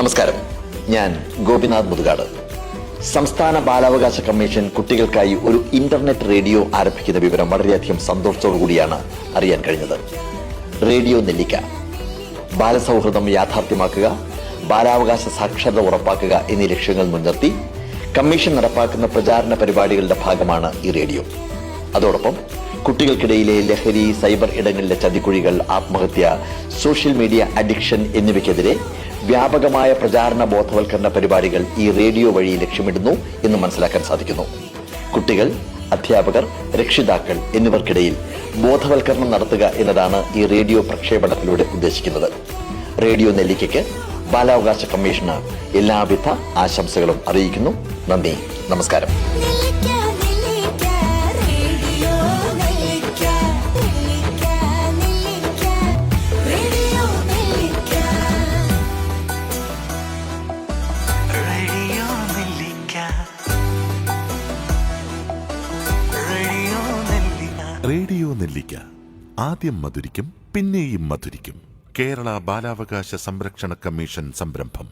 നമസ്കാരം, ഞാൻ ഗോപിനാഥ് മുതുകാട്. സംസ്ഥാന ബാലാവകാശ കമ്മീഷൻ കുട്ടികൾക്കായി ഒരു ഇന്റർനെറ്റ് റേഡിയോ ആരംഭിക്കുന്ന വിവരം വളരെയധികം സന്തോഷത്തോടുകൂടിയാണ് അറിയാൻ കഴിഞ്ഞത്. റേഡിയോ നെല്ലിക്ക ബാലസൗഹൃദം യാഥാർത്ഥ്യമാക്കുക, ബാലാവകാശ സാക്ഷരത ഉറപ്പാക്കുക എന്നീ ലക്ഷ്യങ്ങൾ മുൻനിർത്തി കമ്മീഷൻ നടപ്പാക്കുന്ന പ്രചാരണ പരിപാടികളുടെ ഭാഗമാണ് ഈ റേഡിയോ. അതോടൊപ്പം കുട്ടികൾക്കിടയിലെ ലഹരി, സൈബർ ഇടങ്ങളിലെ ചതിക്കുഴികൾ, ആത്മഹത്യ, സോഷ്യൽ മീഡിയ അഡിക്ഷൻ എന്നിവയ്ക്കെതിരെ വ്യാപകമായ പ്രചാരണ ബോധവൽക്കരണ പരിപാടികൾ ഈ റേഡിയോ വഴി ലക്ഷ്യമിടുന്നു എന്ന് മനസ്സിലാക്കാൻ സാധിക്കുന്നു. കുട്ടികൾ, അധ്യാപകർ, രക്ഷിതാക്കൾ എന്നിവർക്കിടയിൽ ബോധവൽക്കരണം നടത്തുക എന്നതാണ് ഈ റേഡിയോ പ്രക്ഷേപണത്തിലൂടെ ഉദ്ദേശിക്കുന്നത്. റേഡിയോ നെല്ലിക്കയ്ക്ക് ബാലാവകാശ കമ്മീഷന് എല്ലാവിധ ആശംസകളും അറിയിക്കുന്നു. നന്ദി, നമസ്കാരം. റേഡിയോ നെല്ലിക്ക ആദ്യം മധുരിക്കും പിന്നെയും മധുരിക്കും. കേരള ബാലാവകാശ സംരക്ഷണ കമ്മീഷൻ സംരംഭം.